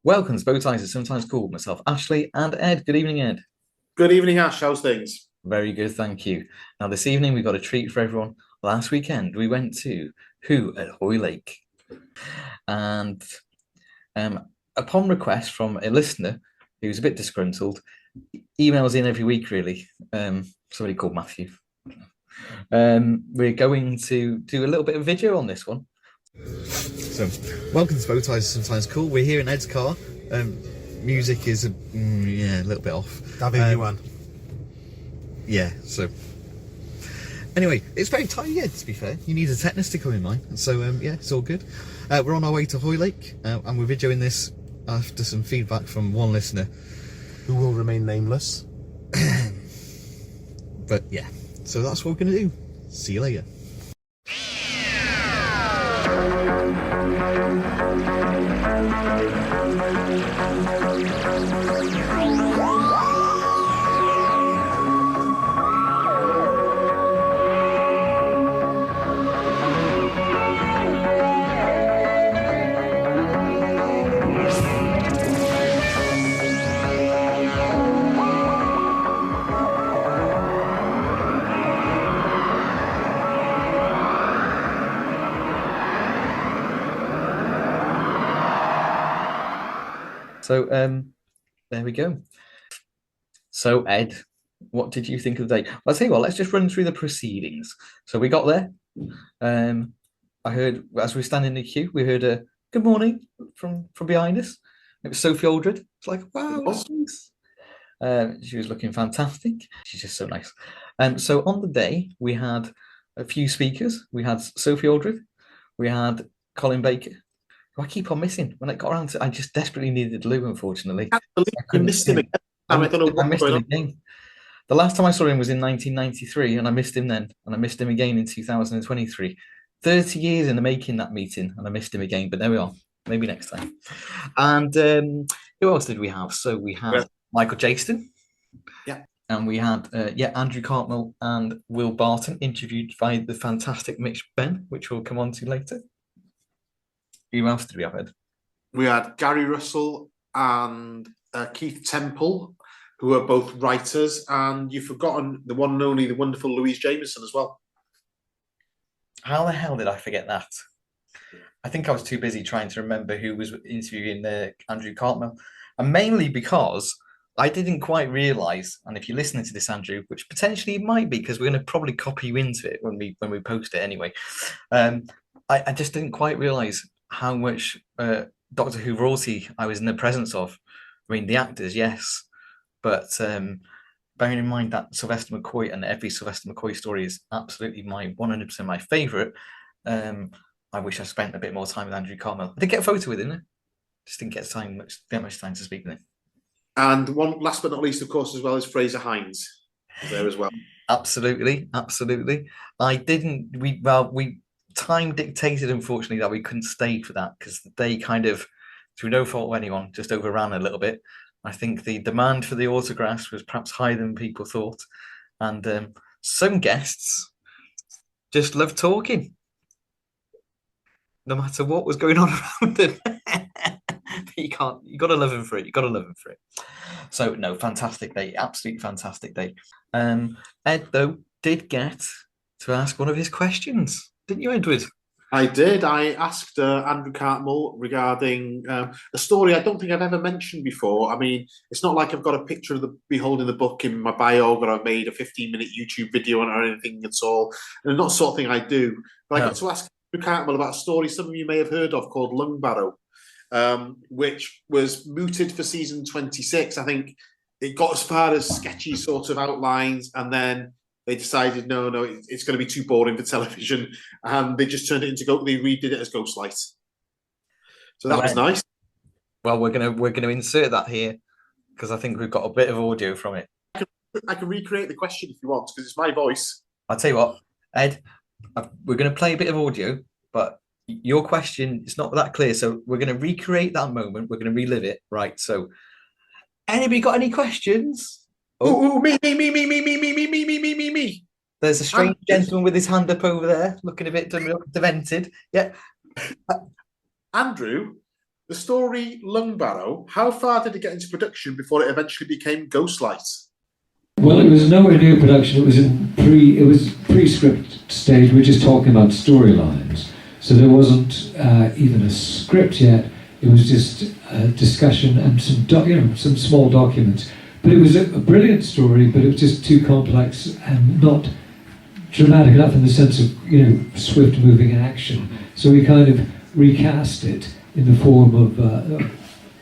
Welcome to Bow Ties Are Sometimes Called. Myself, Ashley, and Ed. Good evening, Ed. Good evening, Ash. How's things? Very good, thank you. Now, this evening we've got a treat for everyone. Last weekend we went to at Hoylake, and upon request from a listener who's a bit disgruntled, emails in every week really. Somebody called Matthew. We're going to do a little bit of video on this one. So, welcome to Bow Ties Are Sometimes Cool. We're here in Ed's car. Music is a little bit off. Yeah, so anyway, it's very tight, to be fair. You need a tetanus to come in mine. So yeah, it's all good. We're on our way to Hoylake, and we're videoing this after some feedback from one listener who will remain nameless. But yeah, so that's what we're gonna do. See you later. So there we go. So Ed, what did you think of the day? Well, I'll tell you what, let's just run through the proceedings. So we got there. I heard, as we were standing in the queue, we heard a good morning from behind us. It was Sophie Aldred. It's like, wow, nice. She was looking fantastic. She's just so nice. So on the day, we had a few speakers. We had Sophie Aldred. We had Colin Baker. I keep on missing. When it got around to, I just desperately needed Lou, unfortunately. You missed him again. I missed him again. The last time I saw him was in 1993, and I missed him then, and I missed him again in 2023. 30 years in the making, that meeting, and I missed him again, but there we are. Maybe next time. And who else did we have? So we had Michael Jaston. Yeah. And we had, Andrew Cartmell and Will Barton, interviewed by the fantastic Mitch Ben, which we'll come on to later. Who else did we have, Ed? We had Gary Russell and Keith Temple, who are both writers, and you've forgotten the one and only, the wonderful Louise Jameson as well. How the hell did I forget that? I think I was too busy trying to remember who was interviewing Andrew Cartmell, and mainly because I didn't quite realise, and if you're listening to this, Andrew, which potentially it might be, because we're going to probably copy you into it when we post it anyway, I just didn't quite realise how much Doctor Who royalty I was in the presence of. I mean, the actors, yes, but bearing in mind that Sylvester McCoy and every Sylvester McCoy story is absolutely 100% my favourite, I wish I spent a bit more time with Andrew Cartmell. I did get a photo with him, just didn't get much time to speak with him. And one last but not least, of course, as well, is Fraser Hines there as well. Absolutely. Time dictated, unfortunately, that we couldn't stay for that because they kind of, through no fault of anyone, just overran a little bit. I think the demand for the autographs was perhaps higher than people thought, and some guests just loved talking, no matter what was going on around them. You got to love them for it. So no, fantastic day, absolutely fantastic day. Ed though did get to ask one of his questions. Didn't you, Edward? I did. I asked Andrew Cartmell regarding a story I don't think I've ever mentioned before. I mean, it's not like I've got a picture of the beholding the book in my bio, or I've made a 15-minute YouTube video on it or anything at all. And not the sort of thing I do. But I got to ask Andrew Cartmell about a story some of you may have heard of called Lung Barrow, which was mooted for season 26. I think it got as far as sketchy sort of outlines, and then they decided no, it's going to be too boring for television, and they just turned it into They redid it as Ghostlight. So that was nice. Well, we're gonna insert that here because I think we've got a bit of audio from it. I can recreate the question if you want because it's my voice. I'll tell you what, Ed, we're going to play a bit of audio, but your question is not that clear. So we're going to recreate that moment. We're going to relive it. Right. So anybody got any questions? Oh, me. There's a strange gentleman with his hand up over there, looking a bit demented. Yeah. Andrew, the story Lung Barrow, how far did it get into production before it eventually became Ghostlight? Well, it was nowhere near production. It was pre-script stage. We're just talking about storylines. So there wasn't even a script yet. It was just a discussion and some small documents. But it was a brilliant story, but it was just too complex and not dramatic enough in the sense of, swift moving action. So we kind of recast it in the form of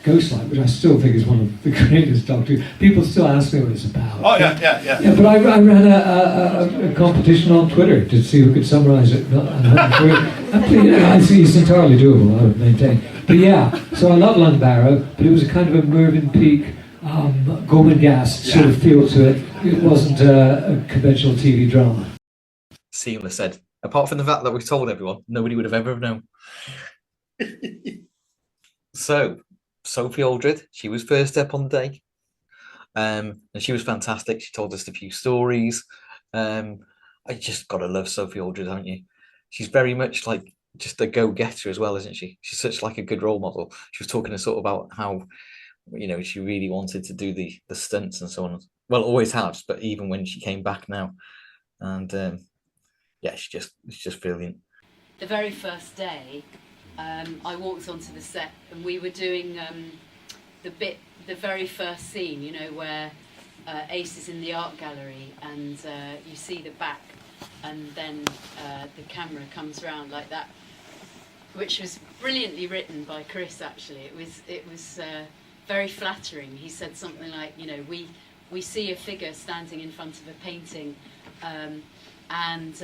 Ghostlight, which I still think is one of the greatest Doctor Who. People still ask me what it's about. Oh, yeah. Yeah, but I ran a competition on Twitter to see who could summarise it. I see it's entirely doable, I would maintain. But yeah, so I love Lung Barrow, but it was a kind of a Mervyn Peake, Gorman Gas sort of feel to it. It wasn't a conventional TV drama. Seamless said. Apart from the fact that we've told everyone, nobody would have ever known. So, Sophie Aldred, she was first up on the day, and she was fantastic. She told us a few stories. I just gotta love Sophie Aldred, haven't you? She's very much like just a go-getter as well, isn't she? She's such like a good role model. She was talking to sort of about how, she really wanted to do the stunts and so on. Well, always has, but even when she came back now, and she's just brilliant. The very first day, I walked onto the set and we were doing the very first scene, where Ace is in the art gallery and you see the back and then the camera comes around like that, which was brilliantly written by Chris, actually. It was very flattering. He said something like, we see a figure standing in front of a painting and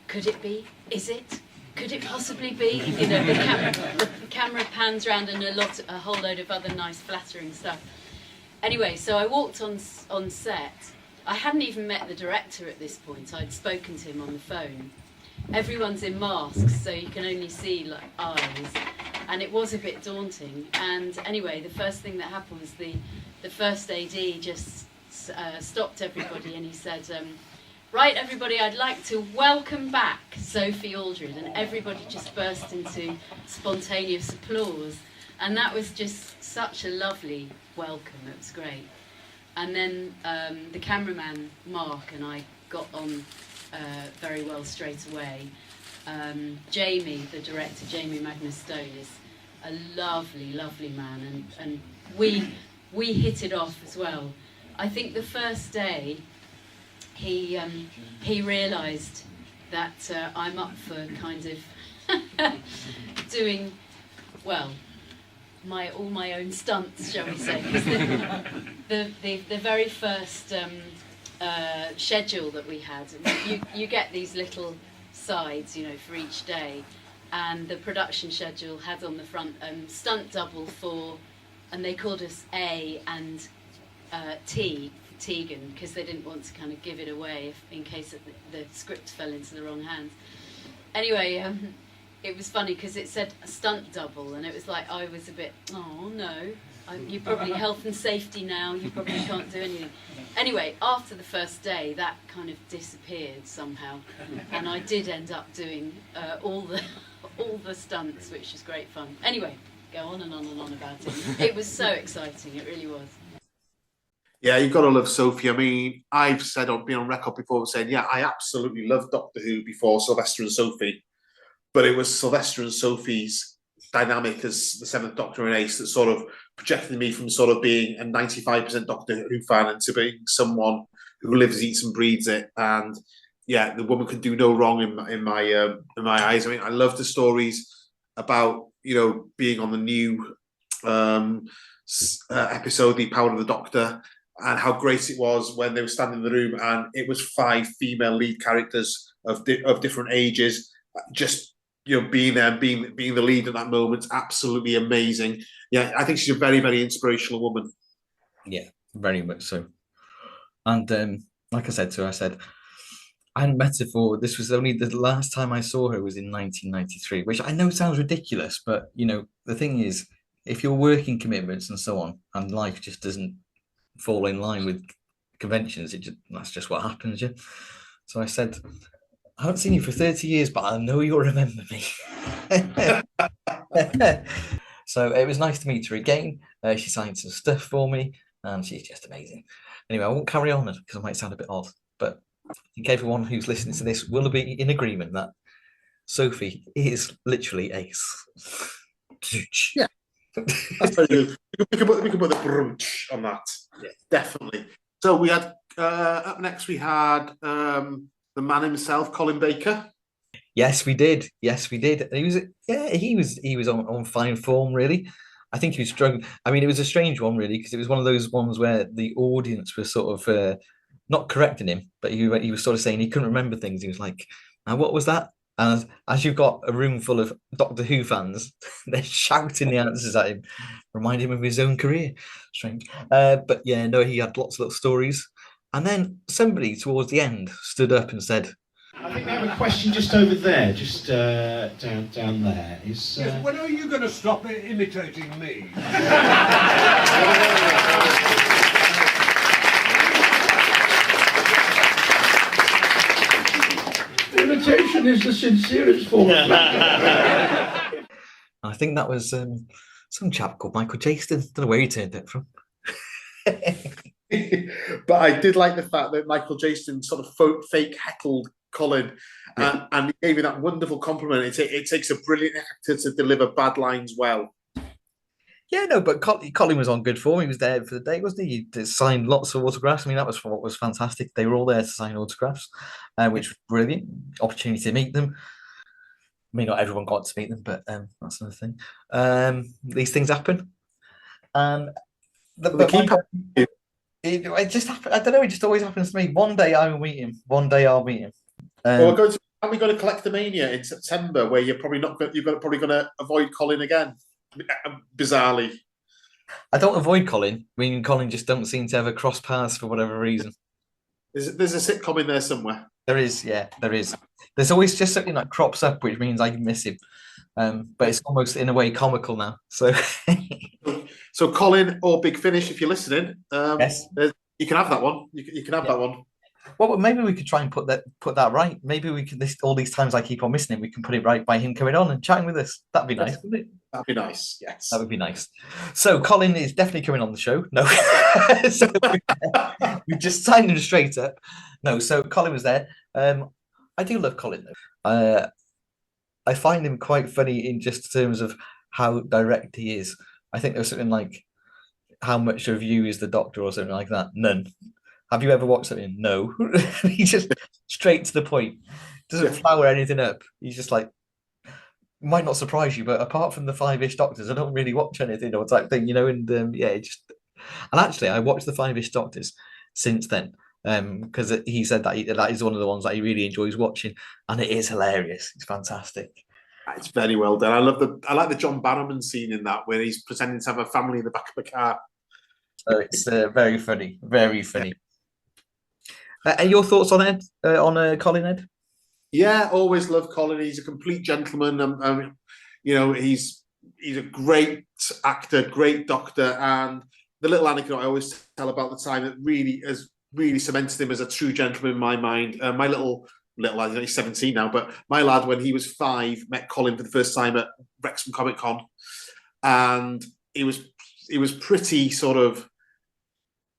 could it be? Is it? Could it possibly be? The camera pans around and a whole load of other nice flattering stuff. Anyway, so I walked on set. I hadn't even met the director at this point. I'd spoken to him on the phone. Everyone's in masks, so you can only see like eyes, and it was a bit daunting. And anyway, the first thing that happened was the first AD just stopped everybody, and he said, "Right, everybody, I'd like to welcome back Sophie Aldred," and everybody just burst into spontaneous applause. And that was just such a lovely welcome. It was great. And then the cameraman, Mark, and I got on very well straight away. Jamie, the director, Jamie Magnus Stone, is a lovely, lovely man, and we hit it off as well. I think the first day he realised that I'm up for kind of doing, well, all my own stunts, shall we say? Because the very first schedule that we had, you get these little sides, for each day, and the production schedule had on the front stunt double for, and they called us A and T, Tegan, because they didn't want to kind of give it away in case the script fell into the wrong hands. Anyway, it was funny because it said a stunt double, and it was like I was a bit, oh no, you're probably health and safety now, you probably can't do anything. Anyway, after the first day, that kind of disappeared somehow, and I did end up doing all the stunts, which was great fun. Anyway, go on and on and on about it. It was so exciting, it really was. Yeah, you've got to love Sophie. I mean, I've said, I've been on record before saying, yeah, I absolutely loved Doctor Who before Sylvester and Sophie, but it was Sylvester and Sophie's dynamic as the Seventh Doctor and Ace that sort of projected me from sort of being a 95% Doctor Who fan into being someone who lives, eats, and breathes it. And yeah, the woman could do no wrong in my eyes. I mean, I love the stories about being on the new episode, The Power of the Doctor. and how great it was when they were standing in the room and it was 5 female lead characters of different ages, just being there and being the lead at that moment. Absolutely amazing. Yeah, I think she's a very, very inspirational woman. Yeah, very much so. And like I said to her, I said I hadn't met her for, this was only the last time I saw her was in 1993, which I know sounds ridiculous, but the thing is, if your working commitments and so on, and life just doesn't fall in line with conventions, that's just what happens. Yeah. So I said, I haven't seen you for 30 years, but I know you'll remember me. So it was nice to meet her again. She signed some stuff for me, and she's just amazing. Anyway, I won't carry on because I might sound a bit odd, but I think everyone who's listening to this will be in agreement that Sophie is literally ace. Yeah, that's very good. We can put the brunch on that. Yeah, definitely. So we had up next we had the man himself, Colin Baker. Yes, we did. And he was on fine form, really. I think he was struggling. I mean, it was a strange one, really, because it was one of those ones where the audience was sort of not correcting him, but he was sort of saying he couldn't remember things. He was like, "Now, what was that?" And as you've got a room full of Doctor Who fans, they're shouting the answers at him, remind him of his own career. Strange. But yeah, no, he had lots of little stories. And then somebody towards the end stood up and said, I think I have a question just over there, just down there. Yes, when are you going to stop imitating me? Imitation is the sincerest form of flattery. I think that was some chap called Michael Jaston. Don't know where he turned it from. But I did like the fact that Michael Jaston sort of fake heckled Colin, and he gave me that wonderful compliment. It takes a brilliant actor to deliver bad lines well. Yeah, no, but Colin was on good form. He was there for the day, wasn't he? He signed lots of autographs. I mean, that was what was fantastic. They were all there to sign autographs, which was brilliant. Opportunity to meet them. I mean, not everyone got to meet them, but that's another thing. These things happen. It just happened. I don't know. It just always happens to me. One day I will meet him. One day I'll meet him. Well, we go to Collectomania in September, where you're probably probably going to avoid Colin again. Bizarrely, I don't avoid Colin. I mean, Colin just don't seem to ever cross paths for whatever reason. There's a sitcom in there somewhere. There is, yeah, there is. There's always just something that crops up, which means I miss him. But it's almost in a way comical now. So Colin or Big Finish, if you're listening, yes, you can have that one. You can have that one. Well, maybe we could try and put that right. Maybe we could. All these times I keep on missing him, we can put it right by him coming on and chatting with us. That'd be nice, wouldn't it? That'd be nice. Yes, that would be nice. So Colin is definitely coming on the show. No, so we just signed him straight up. No, so Colin was there. I do love Colin though. I find him quite funny in just terms of how direct he is. I think there's something like, how much of you is the Doctor or something like that? None. Have you ever watched something? No. He's just straight to the point. Doesn't flower anything up. He's just like, might not surprise you, but apart from the 5-ish Doctors, I don't really watch anything or type thing, and and actually I watched the 5-ish Doctors since then, because he said that is one of the ones that he really enjoys watching, and it is hilarious. It's fantastic. It's very well done. I like the John Barrowman scene in that, where he's pretending to have a family in the back of the car. So it's very funny, very funny. And your thoughts on Ed, on Colin, Ed? Yeah, always love Colin. He's a complete gentleman. He's a great actor, great Doctor, and the little anecdote I always tell about the time that really has cemented him as a true gentleman in my mind. My little lad, he's 17 now, but my lad, when he was 5, met Colin for the first time at Wrexham Comic Con, and he was pretty sort of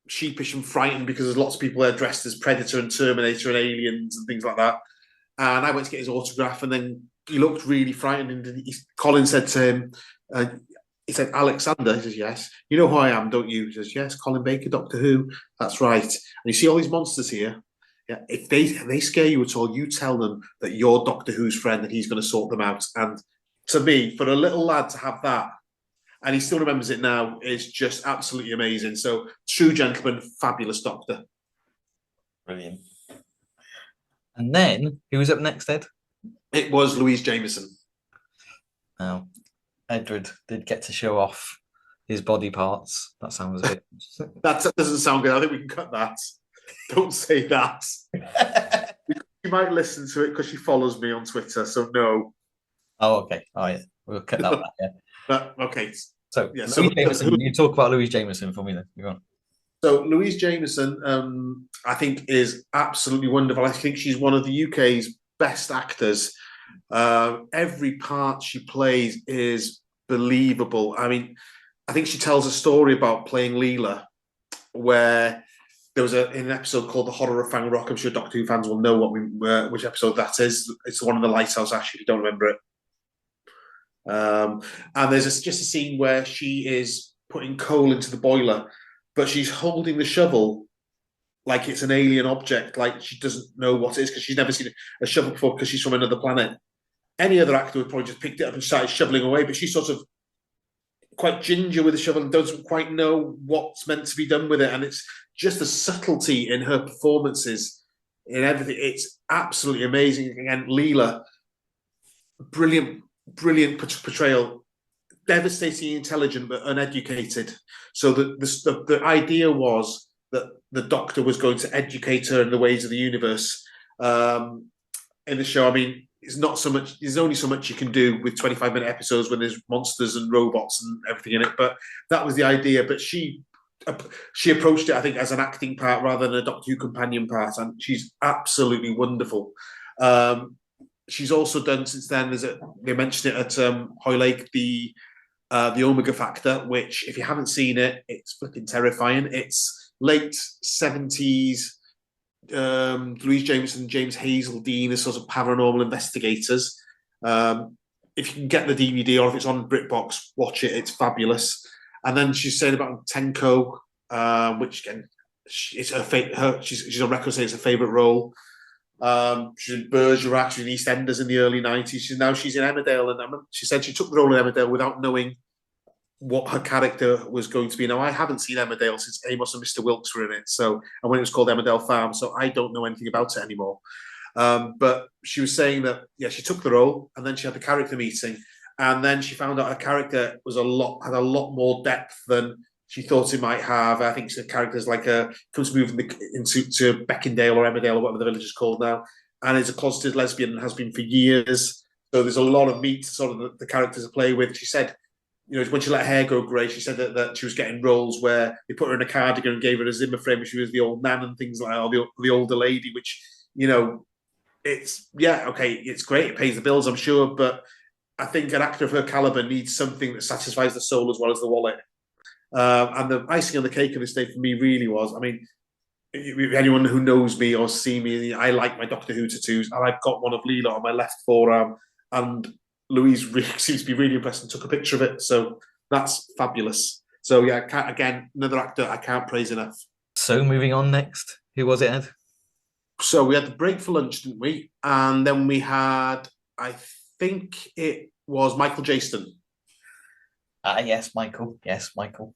sheepish and frightened because there's lots of people there dressed as Predator and Terminator and aliens and things like that. And I went to get his autograph, and then he looked really frightened. And Colin said to him, he said, "Alexander?" He says, "Yes." "You know who I am, don't you?" He says, "Yes, Colin Baker, Doctor Who." "That's right. And you see all these monsters here? Yeah. If they scare you at all, you tell them that you're Doctor Who's friend and he's going to sort them out." And to me, for a little lad to have that, and he still remembers it now. It's just absolutely amazing. So, true gentleman, fabulous Doctor. Brilliant. And then, who was up next, Ed? It was Louise Jameson. Now, Edward did get to show off his body parts. That sounds a bit... That doesn't sound good. I think we can cut that. Don't say that. You might listen to it because she follows me on Twitter, so no. Oh, okay. All right. We'll cut that back, yeah. But, okay. So, Yeah, Louise Jameson, you talk about Louise Jameson for me then. Go on. So Louise Jameson, I think, is absolutely wonderful. I think she's one of the UK's best actors. Every part she plays is believable. I mean, I think she tells a story about playing Leela, where there was an episode called The Horror of Fang Rock. I'm sure Doctor Who fans will know which episode that is. It's the one in the lighthouse, actually, if you don't remember it. And there's just a scene where she is putting coal into the boiler, but she's holding the shovel like it's an alien object, like she doesn't know what it is because she's never seen a shovel before because she's from another planet. Any other actor would probably just picked it up and started shoveling away, but she's sort of quite ginger with the shovel and doesn't quite know what's meant to be done with it. And it's just the subtlety in her performances, in everything. It's absolutely amazing. Again, Leela, brilliant portrayal, devastatingly intelligent but uneducated. So the idea was that the Doctor was going to educate her in the ways of the universe. In the show, I mean, it's not so much. There's only so much you can do with 25-minute episodes when there's monsters and robots and everything in it. But that was the idea. But she approached it, I think, as an acting part rather than a Doctor Who companion part, and she's absolutely wonderful. She's also done since then. They mentioned it at Hoylake, the Omega Factor, which, if you haven't seen it, it's flipping terrifying. It's late 70s. Louise Jameson, James Hazeldine as sort of paranormal investigators. If you can get the DVD or if it's on BritBox, watch it. It's fabulous. And then she's saying about Tenko, which again, she's on record saying it's her favourite role. She's in Bergerac, she's in EastEnders in the early 90s. She's in Emmerdale, and she said she took the role in Emmerdale without knowing what her character was going to be. Now, I haven't seen Emmerdale since Amos and Mr. Wilkes were in it, and when it was called Emmerdale Farm, so I don't know anything about it anymore. But she was saying that, yeah, she took the role, and then she had the character meeting, and then she found out her character had a lot more depth than she thought it might have. I think the character's like comes to move into Beckendale or Emmerdale or whatever the village is called now, and is a closeted lesbian and has been for years. So there's a lot of meat to sort of the characters to play with. She said, when she let her hair go grey, she said that she was getting roles where they put her in a cardigan and gave her a Zimmer frame and she was the old nan and things like that, or the older lady, which, it's great. It pays the bills, I'm sure, but I think an actor of her caliber needs something that satisfies the soul as well as the wallet. And the icing on the cake of this day for me really was, I mean, anyone who knows me or see me, I like my Doctor Who tattoos, and I've got one of Leela on my left forearm, and Louise seems to be really impressed and took a picture of it. So that's fabulous. So yeah, again, another actor I can't praise enough. So moving on next, who was it, Ed? So we had the break for lunch, didn't we? And then we had, I think it was Michael Jaston. Yes, Michael. Yes, Michael.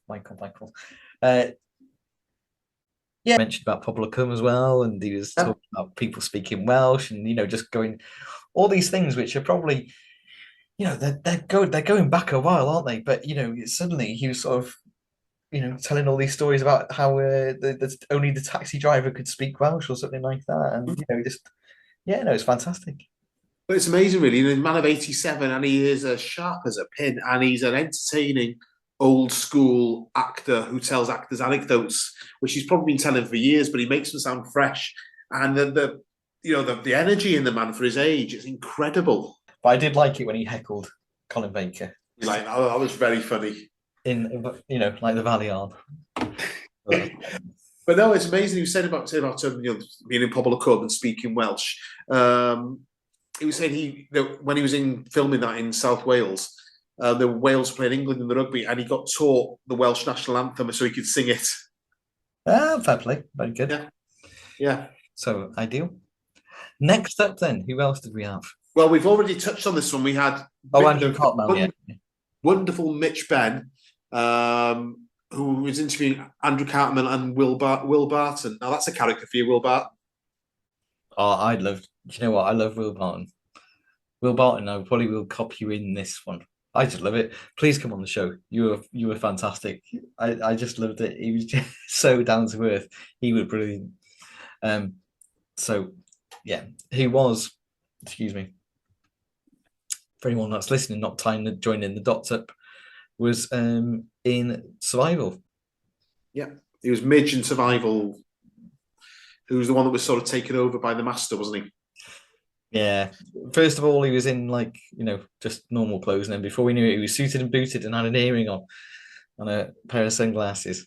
Yeah, mentioned about Publicum as well, and he was talking about people speaking Welsh, and just going all these things which are probably, they're going back a while, aren't they? But suddenly he was sort of, telling all these stories about how only the taxi driver could speak Welsh or something like that, and it's fantastic. But it's amazing, really. He's a man of 87, and he is as sharp as a pin, and he's an entertaining, old school actor who tells actors anecdotes, which he's probably been telling for years, but he makes them sound fresh. And the energy in the man for his age is incredible. But I did like it when he heckled Colin Baker. Like, oh, that was very funny. In like the Valiant. But no, it's amazing. He was saying about being in Pobl y Cwm and speaking Welsh. He was saying when he was in filming that in South Wales, the Wales playing England in the rugby, and he got taught the Welsh national anthem so he could sing it. Fair play, very good. Yeah. So ideal. Next up, then, who else did we have? Well, we've already touched on this one. We had Andrew Cartmel, wonderful Mitch Benn, who was interviewing Andrew Cartman and Will Barton. Now that's a character for you, Will Barton. Oh, I'd love. You know what? I love Will Barton. Will Barton, I probably will copy you in this one. I just love it. Please come on the show. You were fantastic. I just loved it. He was just so down to earth. He was brilliant. So yeah, he was. Excuse me. For anyone that's listening, not tying the joining the dots up, was in Survival. Yeah, he was Midge in Survival. Who was the one that was sort of taken over by the Master, wasn't he? Yeah. First of all, he was in just normal clothes, and then before we knew it, he was suited and booted and had an earring on a pair of sunglasses.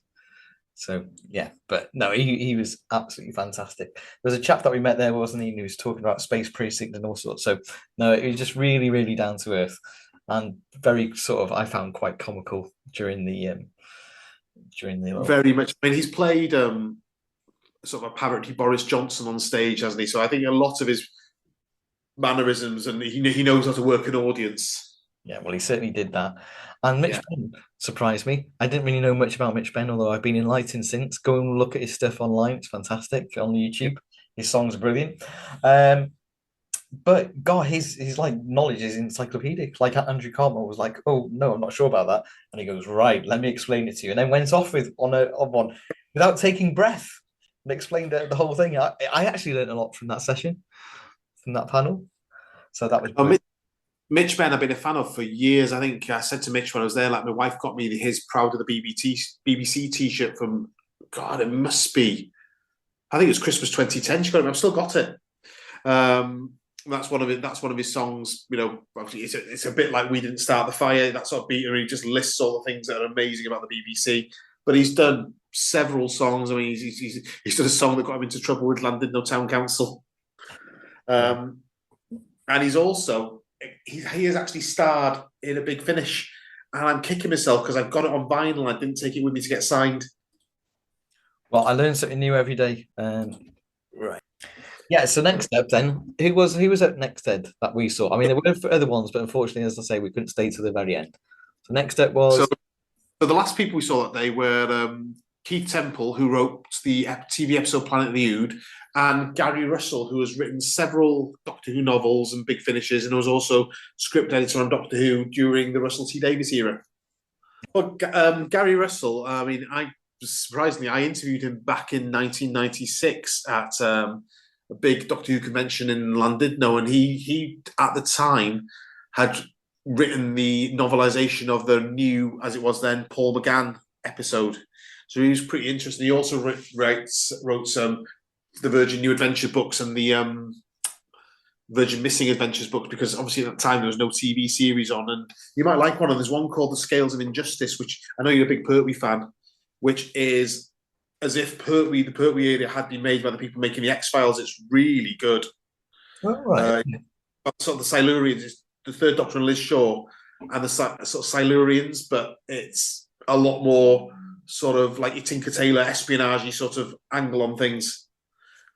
So yeah, but no, he was absolutely fantastic. There was a chap that we met there, wasn't he? Who was talking about Space Precinct and all sorts. So no, it was just really, really down to earth and very sort of, I found, quite comical during the very much. I mean, he's played sort of a parody Boris Johnson on stage, hasn't he? So I think a lot of his mannerisms, and he knows how to work an audience. Yeah, well, he certainly did that. And Mitch Benn surprised me. I didn't really know much about Mitch Benn, although I've been enlightened since. Go and look at his stuff online. It's fantastic on YouTube. His songs are brilliant. But God, his like knowledge is encyclopedic. Like Andrew Cartmel was like, "Oh no, I'm not sure about that," and he goes, "Right, let me explain it to you," and then went off on one without taking breath and explained the whole thing. I actually learned a lot from that session, from that panel. So that was. Mitch Benn I've been a fan of for years. I think I said to Mitch when I was there, like, my wife got me his Proud of the BBC t-shirt from, God, it must be, I think it was Christmas 2010. She got it. I've still got it. That's one of his songs. You know, it's a bit like We Didn't Start the Fire. That sort of beat, and he just lists all the things that are amazing about the BBC. But he's done several songs. I mean, he's done a song that got him into trouble with Llandudno Town Council. And he's also, he has actually starred in a Big Finish, and I'm kicking myself because I've got it on vinyl. I didn't take it with me to get signed. Well, I learn something new every day. Right. Yeah. So next up, then, who was up next, Ed, that we saw? I mean, there were other ones, but unfortunately, as I say, we couldn't stay to the very end. So next up was. So the last people we saw that day were Keith Temple, who wrote the TV episode Planet of the Ood, and Gary Russell, who has written several Doctor Who novels and Big Finishes, and was also script editor on Doctor Who during the Russell T Davies era. Well, Gary Russell, I mean, surprisingly, I interviewed him back in 1996 at a big Doctor Who convention in Llandudno, and he at the time had written the novelization of the new, as it was then, Paul McGann episode. So he was pretty interesting. He also wrote some the Virgin New Adventure books and the Virgin Missing Adventures books, because obviously at that time there was no TV series on. And you might like one of them. There's one called The Scales of Injustice, which I know you're a big Pertwee fan, which is as if the Pertwee area had been made by the people making the X-Files. It's really good. Oh, right. Sort of the Silurians, the Third Doctor and Liz Shaw, and the sort of Silurians, but it's a lot more sort of like your Tinker Tailor espionage sort of angle on things.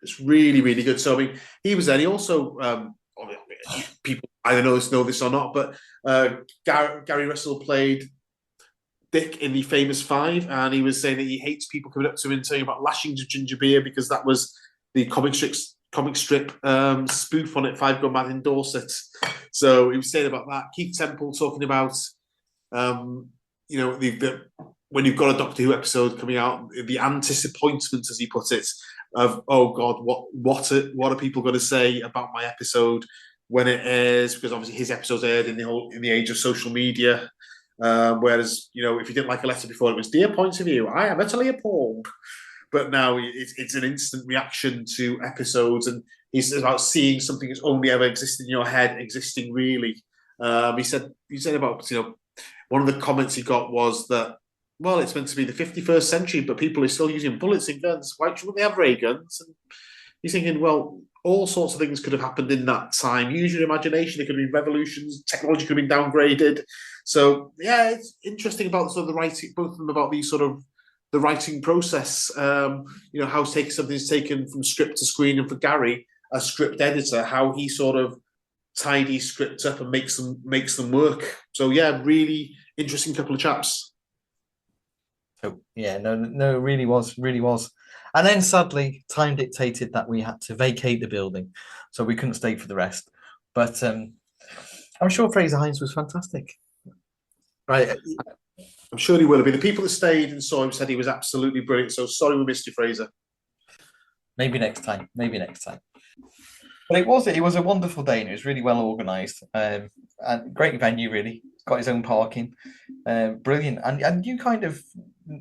It's really, really good. So, I mean, he was there. He also, people either know this or not, but Gary Russell played Dick in the Famous Five, and he was saying that he hates people coming up to him and saying about lashings of ginger beer, because that was the comic strip spoof on it, Five Go Mad in Dorset. So he was saying about that. Keith Temple talking about, when you've got a Doctor Who episode coming out, the anticipantment, as he put it, of, oh God, what are people going to say about my episode when it airs? Because obviously his episodes aired in the age of social media. Whereas, if you didn't like a letter before, it was "Dear Points of View, I am utterly appalled." But now it's an instant reaction to episodes, and he's about seeing something that's only ever existed in your head existing really. He said about, one of the comments he got was that, well, it's meant to be the 51st century, but people are still using bullets and guns. Why shouldn't they have ray guns? And he's thinking, well, all sorts of things could have happened in that time. Use your imagination. There could have been revolutions. Technology could have been downgraded. So, yeah, it's interesting about sort of the writing, both of them, about these sort of the writing process. How something's taken from script to screen, and for Gary, a script editor, how he sort of tidies scripts up and makes them work. So, yeah, really interesting couple of chaps. Oh, yeah, no, it really was, really was. And then sadly, time dictated that we had to vacate the building, so we couldn't stay for the rest. But I'm sure Fraser Hines was fantastic. Right. I'm sure he will be. The people that stayed and saw him said he was absolutely brilliant. So sorry we missed you, Fraser. Maybe next time. Maybe next time. But it was a wonderful day, and it was really well organised. And great venue, really. Got his own parking. Brilliant. And you kind of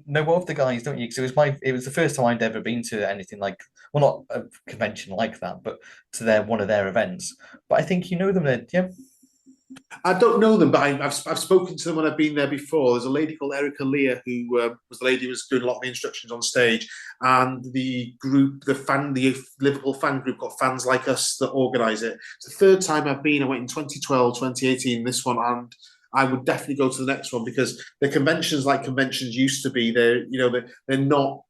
know of the guys, don't you? Because it was the first time I'd ever been to anything like, well, not a convention like that, but to one of their events. But I think you know them, yeah. I don't know them, but I've spoken to them when I've been there before. There's a lady called Erica Lear who was the lady who was doing a lot of the instructions on stage, and the Liverpool fan group called Fans Like Us that organise it. It's the third time I've been. I went in 2012, 2018, this one, and I would definitely go to the next one because the conventions, like conventions used to be, they're not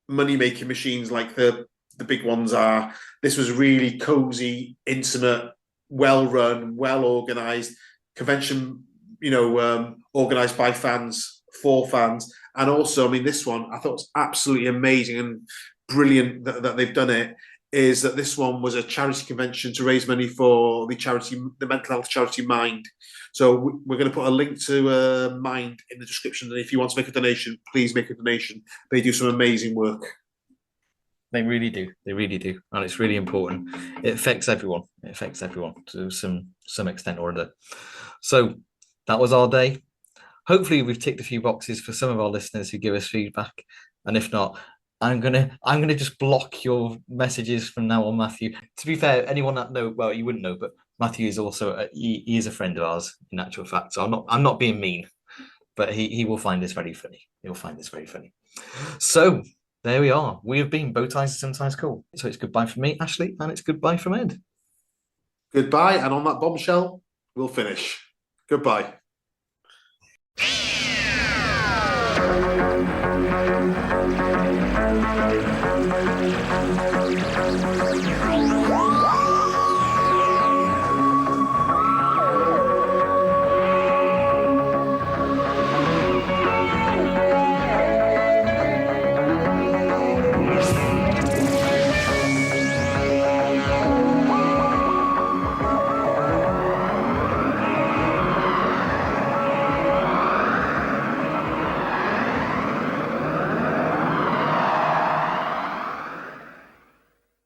money making machines like the big ones are. This was really cozy, intimate, well run, well organized convention, organized by fans, for fans. And also, I mean, this one I thought was absolutely amazing and brilliant that they've done it. Is that this one was a charity convention to raise money for the mental health charity Mind. So we're going to put a link to Mind in the description. And if you want to make a donation, please make a donation. They do some amazing work. They really do. They really do. And it's really important. It affects everyone. It affects everyone to some extent or other. So that was our day. Hopefully we've ticked a few boxes for some of our listeners who give us feedback. And if not, I'm gonna just block your messages from now on, Matthew. To be fair, anyone that you wouldn't know, but Matthew is also he is a friend of ours in actual fact. So I'm not being mean, but he will find this very funny. He'll find this very funny. So there we are. We have been Bow Ties Are Sometimes Cool. So it's goodbye from me, Ashley, and it's goodbye from Ed. Goodbye, and on that bombshell, we'll finish. Goodbye.